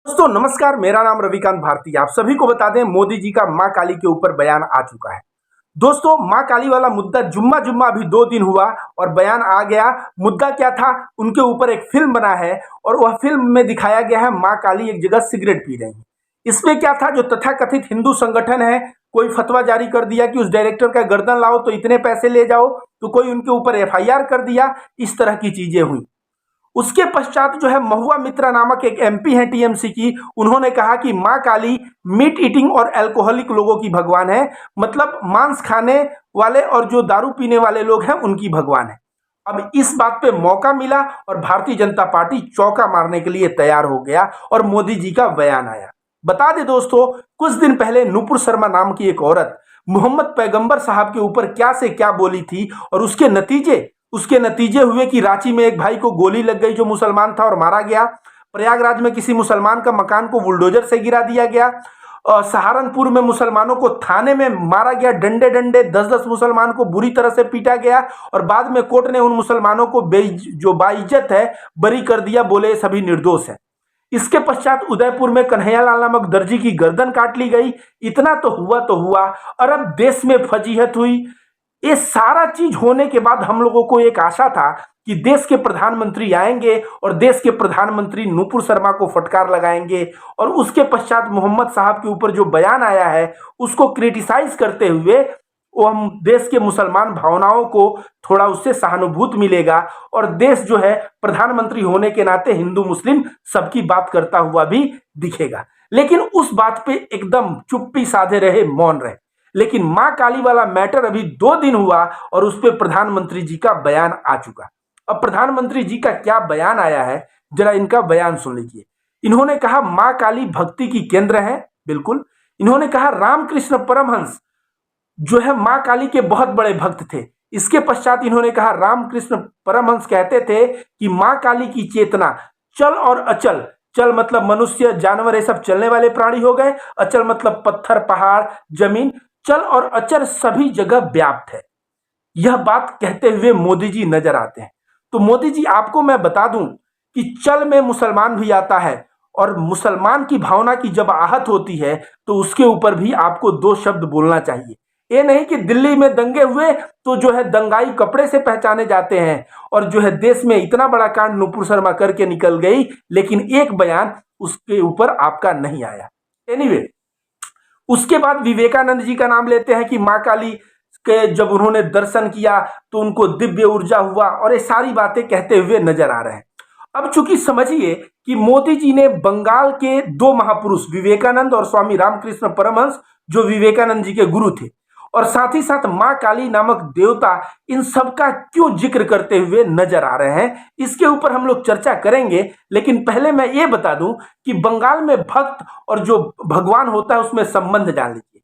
दोस्तों नमस्कार, मेरा नाम रविकांत भारती। आप सभी को बता दें, मोदी जी का मां काली के ऊपर बयान आ चुका है। दोस्तों, मां काली वाला मुद्दा जुम्मा जुम्मा अभी 2 दिन हुआ और बयान आ गया। मुद्दा क्या था? उनके ऊपर एक फिल्म बना है और वह फिल्म में दिखाया गया है मां काली एक जगह सिगरेट पी रही है। इसमें क्या था, जो तथाकथित हिंदू संगठन है, कोई फतवा जारी कर दिया कि उस डायरेक्टर का गर्दन लाओ तो इतने पैसे ले जाओ, तो कोई उनके ऊपर एफआईआर कर दिया। इस तरह की चीजें हुई। उसके पश्चात जो है, महुआ मित्रा नामक एक एमपी है टीएमसी की, उन्होंने कहा कि मां काली मीट ईटिंग और अल्कोहलिक लोगों की भगवान है। मतलब मांस खाने वाले और जो दारू पीने वाले लोग हैं उनकी भगवान है। अब इस बात पे मौका मिला और भारतीय जनता पार्टी चौका मारने के लिए तैयार हो गया और मोदी जी का बयान आया। बता दें दोस्तों, कुछ दिन पहले नुपुर शर्मा नाम की एक औरत मोहम्मद पैगंबर साहब के ऊपर क्या से क्या बोली थी और उसके नतीजे हुए कि रांची में एक भाई को गोली लग गई जो मुसलमान था और मारा गया। प्रयागराज में किसी मुसलमान का मकान को बुलडोजर से गिरा दिया गया। सहारनपुर में मुसलमानों को थाने में मारा गया, डंडे डंडे 10-10 मुसलमान को बुरी तरह से पीटा गया और बाद में कोर्ट ने उन मुसलमानों को जो बाइज्जत है बरी कर दिया, बोले सभी निर्दोष हैं। इसके पश्चात उदयपुर में कन्हैयालाल नामक दर्जी की गर्दन काट ली गई। इतना तो हुआ, अरब देश में फजीहत हुई। ये सारा चीज होने के बाद हम लोगों को एक आशा था कि देश के प्रधानमंत्री आएंगे और देश के प्रधानमंत्री नुपुर शर्मा को फटकार लगाएंगे और उसके पश्चात मोहम्मद साहब के ऊपर जो बयान आया है उसको क्रिटिसाइज करते हुए वो हम देश के मुसलमान भावनाओं को थोड़ा उससे सहानुभूति मिलेगा और देश जो है प्रधानमंत्री होने के नाते हिंदू मुस्लिम सबकी बात करता हुआ भी दिखेगा। लेकिन उस बात पे एकदम चुप्पी साधे रहे, मौन रहे। लेकिन मां काली वाला मैटर अभी 2 दिन हुआ और उस पर प्रधानमंत्री जी का बयान आ चुका। अब प्रधानमंत्री जी का क्या बयान आया है, जरा इनका बयान सुन लीजिए। इन्होंने कहा मां काली भक्ति की केंद्र है। बिल्कुल। इन्होंने कहा रामकृष्ण परमहंस जो है मां काली के बहुत बड़े भक्त थे। इसके पश्चात इन्होंने कहा रामकृष्ण परमहंस कहते थे कि मां काली की चेतना चल और अचल, चल मतलब मनुष्य जानवर ये सब चलने वाले प्राणी हो गए, अचल मतलब पत्थर पहाड़ जमीन, चल और अचल सभी जगह व्याप्त है। यह बात कहते हुए मोदी जी नजर आते हैं। तो मोदी जी, आपको मैं बता दूं कि चल में मुसलमान भी आता है और मुसलमान की भावना की जब आहत होती है तो उसके ऊपर भी आपको 2 शब्द बोलना चाहिए। ये नहीं कि दिल्ली में दंगे हुए तो जो है दंगाई कपड़े से पहचाने जाते हैं और जो है देश में इतना बड़ा कांड नुपुर शर्मा करके निकल गई, लेकिन एक बयान उसके ऊपर आपका नहीं आया। एनीवे, उसके बाद विवेकानंद जी का नाम लेते हैं कि मां काली के जब उन्होंने दर्शन किया तो उनको दिव्य ऊर्जा हुआ और ये सारी बातें कहते हुए नजर आ रहे हैं। अब चूंकि समझिए कि मोदी जी ने बंगाल के 2 महापुरुष विवेकानंद और स्वामी रामकृष्ण परमहंस, जो विवेकानंद जी के गुरु थे, और साथ ही साथ मां काली नामक देवता, इन सब का क्यों जिक्र करते हुए नजर आ रहे हैं, इसके ऊपर हम लोग चर्चा करेंगे। लेकिन पहले मैं ये बता दूं कि बंगाल में भक्त और जो भगवान होता है उसमें संबंध जान लीजिए।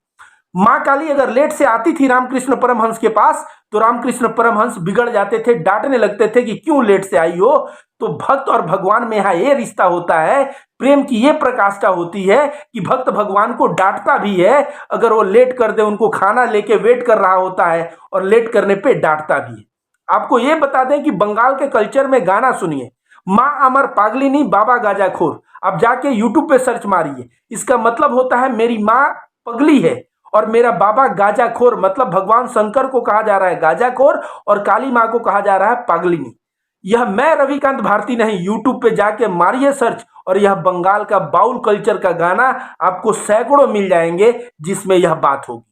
मां काली अगर लेट से आती थी रामकृष्ण परमहंस के पास तो रामकृष्ण परमहंस बिगड़ जाते थे, डांटने लगते थे कि क्यों लेट से आई हो। तो भक्त और भगवान में यहाँ ये रिश्ता होता है, प्रेम की ये प्रकाष्ठा होती है कि भक्त भगवान को डांटता भी है अगर वो लेट कर दे, उनको खाना लेके वेट कर रहा होता है और लेट करने पे डांटता भी है। आपको ये बता दें कि बंगाल के कल्चर में गाना सुनिए, माँ अमर पागलिनी बाबा गाजाखोर, आप जाके यूट्यूब पे सर्च मारिए। इसका मतलब होता है मेरी माँ पगली है और मेरा बाबा गाजाखोर, मतलब भगवान शंकर को कहा जा रहा है गाजाखोर और काली माँ को कहा जा रहा है पागलिनी। यह मैं रविकांत भारती नहीं, यूट्यूब पे जाके मारिए सर्च और यह बंगाल का बाउल कल्चर का गाना आपको सैकड़ों मिल जाएंगे जिसमें यह बात होगी।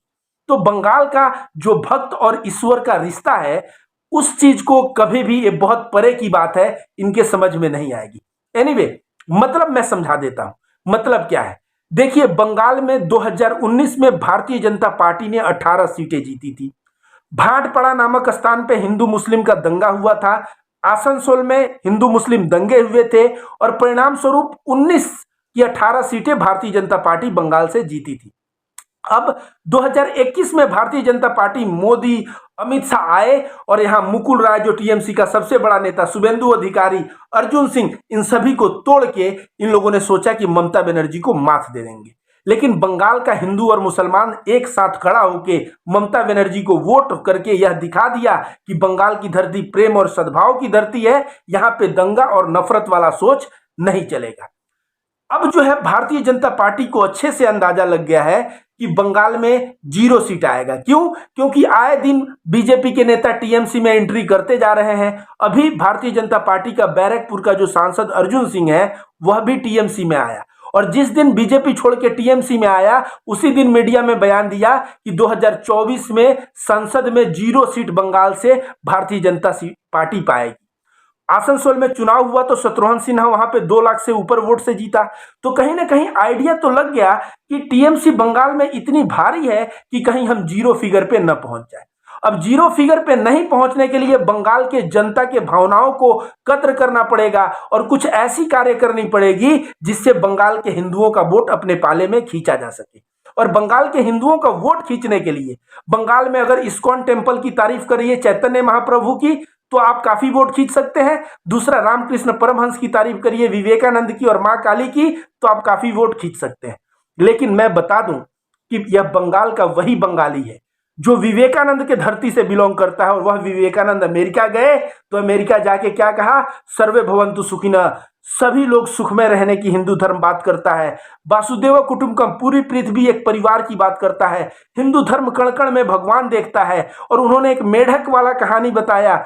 तो बंगाल का जो भक्त और ईश्वर का रिश्ता है, उस चीज को कभी भी, ये बहुत परे की बात है, इनके समझ में नहीं आएगी। एनीवे, मतलब मैं समझा देता हूं। मतलब क्या है, देखिए बंगाल में 2019 में भारतीय जनता पार्टी ने 18 सीटें जीती थी। भाटपाड़ा नामक स्थान पे हिंदू मुस्लिम का दंगा हुआ था। आसनसोल में हिंदू मुस्लिम दंगे हुए थे और परिणाम स्वरूप 19 की 18 सीटें भारतीय जनता पार्टी बंगाल से जीती थी। अब 2021 में भारतीय जनता पार्टी, मोदी अमित शाह आए और यहां मुकुल राय जो टीएमसी का सबसे बड़ा नेता, शुभेंदु अधिकारी, अर्जुन सिंह, इन सभी को तोड़ के इन लोगों ने सोचा कि ममता बनर्जी को मात दे देंगे। लेकिन बंगाल का हिंदू और मुसलमान एक साथ खड़ा होकर ममता बनर्जी को वोट करके यह दिखा दिया कि बंगाल की धरती प्रेम और सद्भाव की धरती है, यहां पे दंगा और नफरत वाला सोच नहीं चलेगा। अब जो है भारतीय जनता पार्टी को अच्छे से अंदाजा लग गया है कि बंगाल में 0 सीट आएगा। क्यों? क्योंकि आए दिन बीजेपी के नेता टीएमसी में एंट्री करते जा रहे हैं। अभी भारतीय जनता पार्टी का बैरकपुर का जो सांसद अर्जुन सिंह है वह भी टीएमसी में आया, और जिस दिन बीजेपी छोड़ के टीएमसी में आया उसी दिन मीडिया में बयान दिया कि 2024 में संसद में 0 सीट बंगाल से भारतीय जनता पार्टी पाएगी। आसनसोल में चुनाव हुआ तो शत्रुघ्न सिन्हा वहां पे 2 लाख से ऊपर वोट से जीता। तो कहीं ना कहीं आइडिया तो लग गया कि टीएमसी बंगाल में इतनी भारी है कि कहीं हम 0 फिगर पे न पहुंच जाए। अब 0 फिगर पे नहीं पहुंचने के लिए बंगाल के जनता के भावनाओं को कद्र करना पड़ेगा और कुछ ऐसी कार्य करनी पड़ेगी जिससे बंगाल के हिंदुओं का वोट अपने पाले में खींचा जा सके। और बंगाल के हिंदुओं का वोट खींचने के लिए बंगाल में अगर इस्कॉन टेम्पल की तारीफ करिए चैतन्य महाप्रभु की तो आप काफी वोट खींच सकते हैं। दूसरा, रामकृष्ण परमहंस की तारीफ करिए, विवेकानंद की और मां काली की, तो आप काफी वोट खींच सकते हैं। लेकिन मैं बता दूं कि यह बंगाल का वही बंगाली है जो विवेकानंद के धरती से बिलोंग करता है। और वह विवेकानंद अमेरिका गए तो अमेरिका जाके क्या कहा? सर्वे भवन्तु सुखिनः, सभी लोग सुख में रहने की हिंदू धर्म बात करता है। वासुदेव कुटुंबकम, पूरी पृथ्वी एक परिवार की बात करता है। हिंदू धर्म कण कण में भगवान देखता है। और उन्होंने एक मेढक वाला कहानी बताया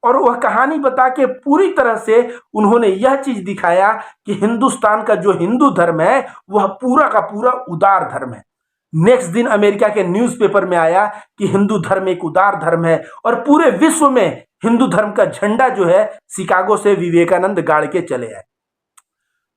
और वह कहानी बता के पूरी तरह से उन्होंने यह चीज दिखाया कि हिंदुस्तान का जो हिंदू धर्म है वह पूरा का पूरा उदार धर्म है। नेक्स्ट दिन अमेरिका के न्यूज़पेपर में आया कि हिंदू धर्म एक उदार धर्म है और पूरे विश्व में हिंदू धर्म का झंडा जो है शिकागो से विवेकानंद गाड़ के चले आए।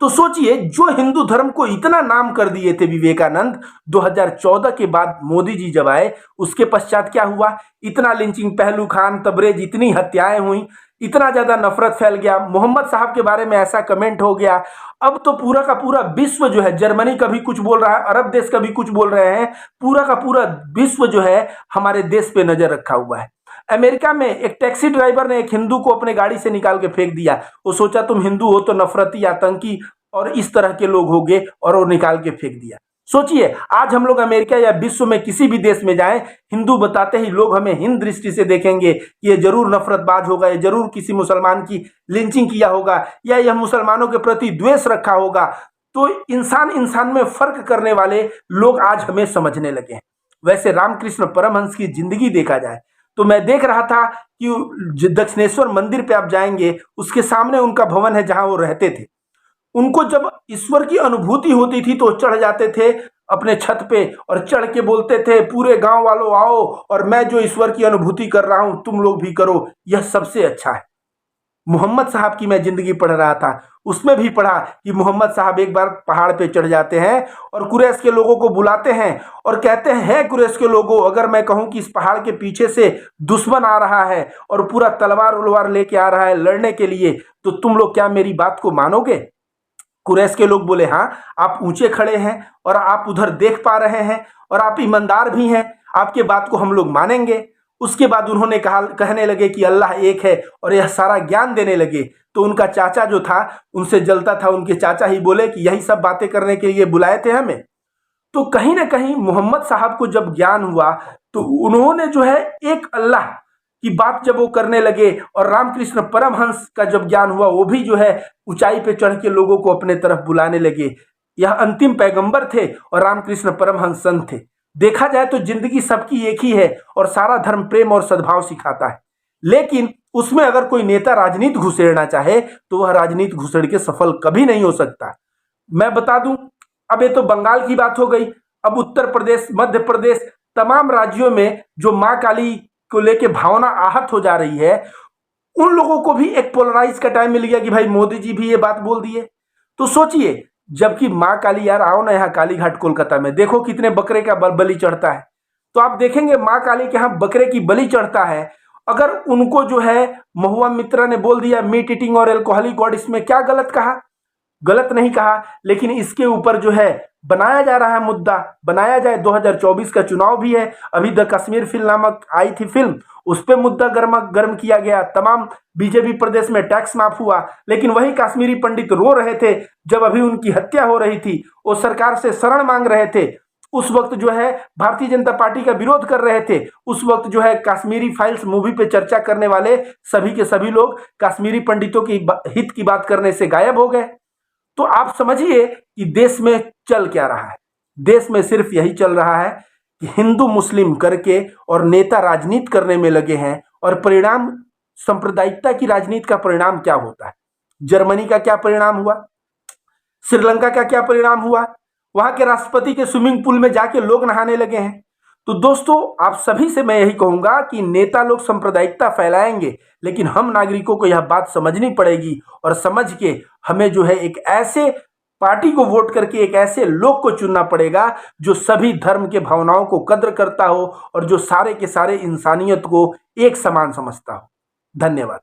तो सोचिए, जो हिंदू धर्म को इतना नाम कर दिए थे विवेकानंद, 2014 के बाद मोदी जी जब आए उसके पश्चात क्या हुआ? इतना लिंचिंग, पहलू खान, तबरेज, इतनी हत्याएं हुई, इतना ज्यादा नफरत फैल गया, मोहम्मद साहब के बारे में ऐसा कमेंट हो गया। अब तो पूरा का पूरा विश्व जो है, जर्मनी का भी कुछ बोल रहा है, अरब देश का भी कुछ बोल रहे हैं, पूरा का पूरा विश्व जो है हमारे देश पे नजर रखा हुआ है। अमेरिका में एक टैक्सी ड्राइवर ने एक हिंदू को अपने गाड़ी से निकाल के फेंक दिया। वो सोचा तुम हिंदू हो तो नफरती, आतंकी और इस तरह के लोग होंगे, और वो निकाल के फेंक दिया। सोचिए, आज हम लोग अमेरिका या विश्व में किसी भी देश में जाएं, हिंदू बताते ही लोग हमें हिंद दृष्टि से देखेंगे कि ये जरूर नफरतबाज होगा, ये जरूर किसी मुसलमान की लिंचिंग किया होगा, या यह मुसलमानों के प्रति द्वेष रखा होगा। तो इंसान इंसान में फर्क करने वाले लोग आज हमें समझने लगे हैं। वैसे रामकृष्ण परमहंस की जिंदगी देखा जाए तो मैं देख रहा था कि दक्षिणेश्वर मंदिर पे आप जाएंगे, उसके सामने उनका भवन है जहां वो रहते थे। उनको जब ईश्वर की अनुभूति होती थी तो चढ़ जाते थे अपने छत पे और चढ़ के बोलते थे, पूरे गांव वालों आओ और मैं जो ईश्वर की अनुभूति कर रहा हूं तुम लोग भी करो, यह सबसे अच्छा है। मोहम्मद साहब की मैं जिंदगी पढ़ रहा था, उसमें भी पढ़ा कि मोहम्मद साहब एक बार पहाड़ पे चढ़ जाते हैं और कुरैश के लोगों को बुलाते हैं और कहते हैं, कुरैश के लोगों, अगर मैं कहूं कि इस पहाड़ के पीछे से दुश्मन आ रहा है और पूरा तलवार उलवार लेके आ रहा है लड़ने के लिए, तो तुम लोग क्या मेरी बात को मानोगे? कुरैश के लोग बोले, हाँ, आप ऊंचे खड़े हैं और आप उधर देख पा रहे हैं और आप ईमानदार भी हैं, आपके बात को हम लोग मानेंगे। उसके बाद उन्होंने कहने लगे कि अल्लाह एक है और यह सारा ज्ञान देने लगे। तो उनका चाचा जो था उनसे जलता था, उनके चाचा ही बोले कि यही सब बातें करने के लिए बुलाए थे हमें। तो कहीं ना कहीं मोहम्मद साहब को जब ज्ञान हुआ तो उन्होंने जो है एक अल्लाह की बात जब वो करने लगे, और रामकृष्ण परमहंस का जब ज्ञान हुआ वो भी जो है ऊंचाई पे चढ़ के लोगों को अपने तरफ बुलाने लगे। यह अंतिम पैगंबर थे और रामकृष्ण परमहंस संत थे। देखा जाए तो जिंदगी सबकी एक ही है और सारा धर्म प्रेम और सद्भाव सिखाता है, लेकिन उसमें अगर कोई नेता राजनीति घुसेड़ना चाहे तो वह राजनीति घुसेड़ के सफल कभी नहीं हो सकता। मैं बता दूं, अब ये तो बंगाल की बात हो गई, अब उत्तर प्रदेश, मध्य प्रदेश, तमाम राज्यों में जो मां काली को लेके भावना आहत हो जा रही है, उन लोगों को भी एक पोलराइज का टाइम मिल गया कि भाई मोदी जी भी ये बात बोल दिए। तो सोचिए, जबकि मां काली, यार आओ ना यहाँ काली घाट कोलकाता में, देखो कितने बकरे का बलि चढ़ता है। तो आप देखेंगे मां काली के यहाँ बकरे की बलि चढ़ता है। अगर उनको जो है महुआ मित्रा ने बोल दिया मीट ईटिंग और एल्कोहलिक गॉड, इसमें क्या गलत कहा? गलत नहीं कहा, लेकिन इसके ऊपर जो है बनाया जा रहा है मुद्दा, बनाया जाए। 2024 का चुनाव भी है, अभी द कश्मीर फिल्म नामक आई थी फिल्म, उस पर मुद्दा गर्म किया गया। तमाम बीजेपी प्रदेश में टैक्स माफ हुआ, लेकिन वही कश्मीरी पंडित रो रहे थे जब अभी उनकी हत्या हो रही थी, वो सरकार से शरण मांग रहे थे। उस वक्त जो है भारतीय जनता पार्टी का विरोध कर रहे थे। उस वक्त जो है कश्मीरी फाइल्स मूवी पे चर्चा करने वाले सभी के सभी लोग कश्मीरी पंडितों की हित की बात करने से गायब हो गए। तो आप समझिए कि देश में चल क्या रहा है। देश में सिर्फ यही चल रहा है कि हिंदू मुस्लिम करके और नेता राजनीति करने में लगे हैं, और परिणाम सांप्रदायिकता की राजनीति का परिणाम क्या होता है। जर्मनी का क्या परिणाम हुआ, श्रीलंका का क्या परिणाम हुआ, वहां के राष्ट्रपति के स्विमिंग पूल में जाके लोग नहाने लगे हैं। तो दोस्तों, आप सभी से मैं यही कहूंगा कि नेता लोग सांप्रदायिकता फैलाएंगे, लेकिन हम नागरिकों को यह बात समझनी पड़ेगी, और समझ के हमें जो है एक ऐसे पार्टी को वोट करके एक ऐसे लोग को चुनना पड़ेगा जो सभी धर्म के भावनाओं को कद्र करता हो और जो सारे के सारे इंसानियत को एक समान समझता हो। धन्यवाद।